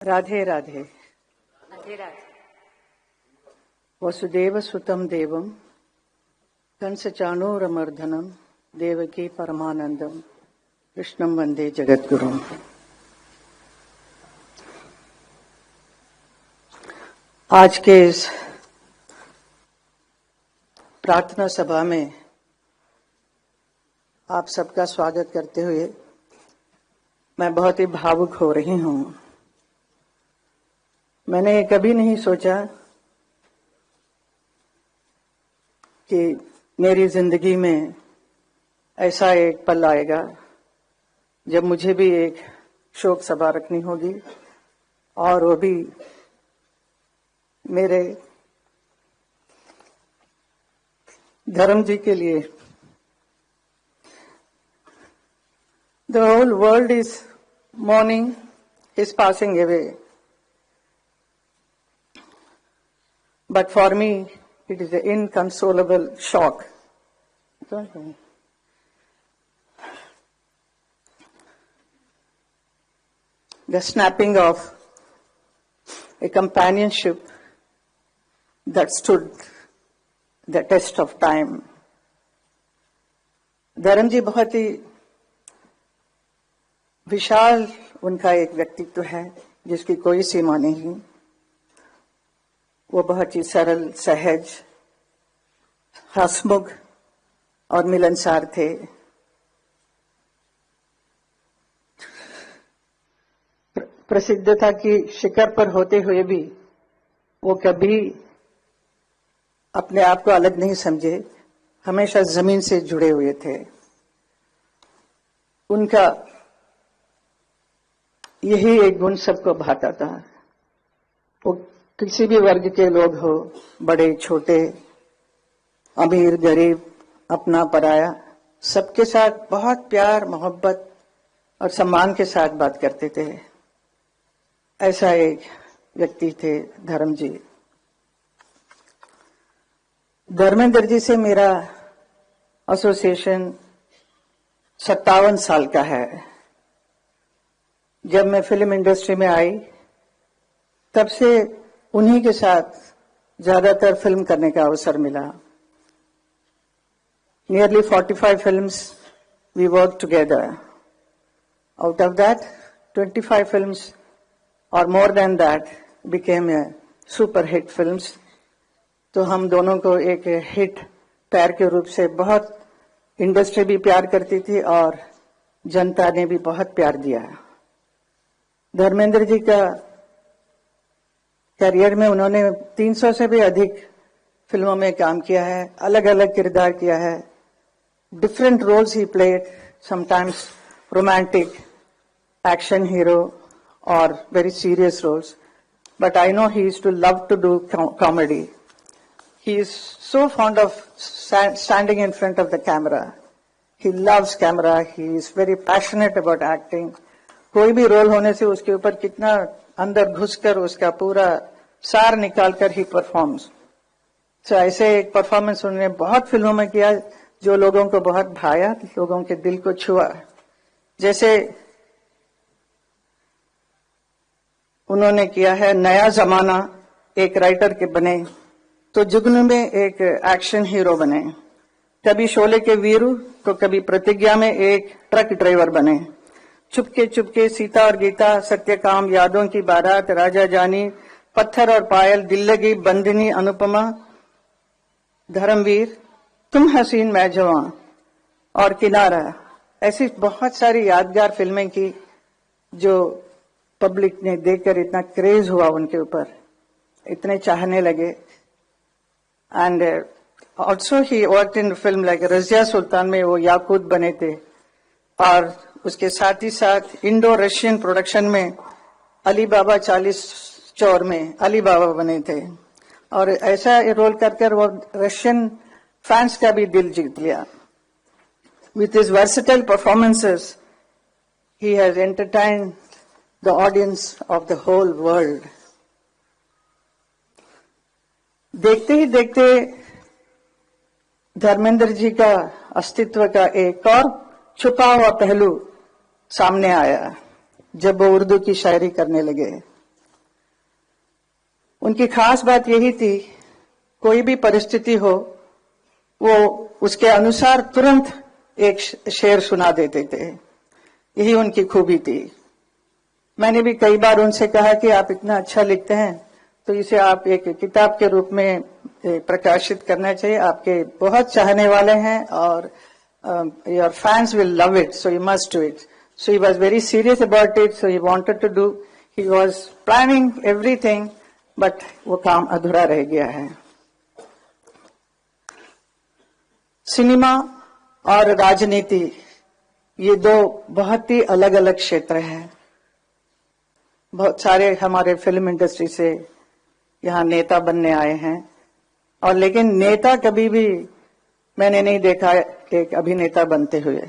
राधे राधे। राधे राधे। वसुदेव सुतम देवम कंस चाणूरमर्दनम देवकी परमानंदम कृष्णम वंदे जगद्गुरुम। आज के इस प्रार्थना सभा में आप सबका स्वागत करते हुए मैं बहुत ही भावुक हो रही हूं। मैंने कभी नहीं सोचा कि मेरी जिंदगी में ऐसा एक पल आएगा जब मुझे भी एक शोक सभा रखनी होगी, और वो भी मेरे धर्म जी के लिए। The whole world is mourning his passing away, but for me it is an inconsolable shock. The snapping of a companionship that stood the test of time. धर्म जी बहुत ही विशाल उनका एक व्यक्तित्व है जिसकी कोई सीमा नहीं। वो बहुत ही सरल, सहज, हंसमुख और मिलनसार थे। प्रसिद्धता की शिखर पर होते हुए भी वो कभी अपने आप को अलग नहीं समझे, हमेशा जमीन से जुड़े हुए थे। उनका यही एक गुण सबको भाता था। वो किसी भी वर्ग के लोग हो, बड़े छोटे, अमीर गरीब, अपना पराया, सबके साथ बहुत प्यार मोहब्बत और सम्मान के साथ बात करते थे। ऐसा एक व्यक्ति थे धर्म जी। धर्मेंद्र जी से मेरा एसोसिएशन 57 साल का है। जब मैं फिल्म इंडस्ट्री में आई तब से उन्हीं के साथ ज्यादातर फिल्म करने का अवसर मिला। Nearly 45 films we worked together. Out of that, 25 films or more than that became a super hit films. तो हम दोनों को एक हिट पैर के रूप से बहुत इंडस्ट्री भी प्यार करती थी और जनता ने भी बहुत प्यार दिया। धर्मेंद्र जी का करियर में उन्होंने 300 से भी अधिक फिल्मों में काम किया है, अलग अलग किरदार किया है। डिफरेंट रोल्स ही played, sometimes romantic, action hero और very serious roles, but I know he used to love to do comedy. He is so fond of standing in front of the camera. He loves camera. He is very passionate about acting. कोई भी role होने से उसके ऊपर कितना अंदर घुसकर उसका पूरा सार निकालकर ही परफॉर्म्स। तो ऐसे एक परफॉर्मेंस उन्होंने बहुत फिल्मों में किया जो लोगों को बहुत भाया, लोगों के दिल को छुआ। जैसे उन्होंने किया है नया जमाना, एक राइटर के बने, तो जुगनू में एक एक्शन हीरो बने, कभी शोले के वीरू तो कभी प्रतिज्ञा में एक ट्रक ड्राइवर बने, चुपके चुपके, सीता और गीता, सत्यकाम, यादों की बारात, राजा जानी, पत्थर और पायल, दिल लगी, बंदिनी, अनुपमा, धर्मवीर, तुम हसीन मैं जवां और किनारा। ऐसी बहुत सारी यादगार फिल्में की जो पब्लिक ने देखकर इतना क्रेज हुआ उनके ऊपर, इतने चाहने लगे। And also he worked in film like Razia Sultan में वो याकूत बने थे, और उसके साथ ही साथ इंडो रशियन प्रोडक्शन में अली बाबा 40 चौर में अली बाबा बने थे, और ऐसा रोल कर वो रशियन फैंस का भी दिल जीत लिया। With his versatile performances he has entertained the audience of the whole world. देखते ही देखते धर्मेंद्र जी का अस्तित्व का एक और छुपा हुआ पहलू सामने आया जब वो उर्दू की शायरी करने लगे। उनकी खास बात यही थी, कोई भी परिस्थिति हो वो उसके अनुसार तुरंत एक शेर सुना देते थे। यही उनकी खूबी थी। मैंने भी कई बार उनसे कहा कि आप इतना अच्छा लिखते हैं तो इसे आप एक किताब के रूप में प्रकाशित करना चाहिए। आपके बहुत चाहने वाले हैं और your fans will love it, so you must do it. So he was very serious about it, so he wanted to do, he was planning everything, but वो काम अधूरा रह गया है। सिनेमा और राजनीति ये दो बहुत ही अलग अलग क्षेत्र हैं। बहुत सारे हमारे फिल्म इंडस्ट्री से यहाँ नेता बनने आए हैं, और लेकिन नेता कभी भी मैंने नहीं देखा एक अभिनेता बनते हुए।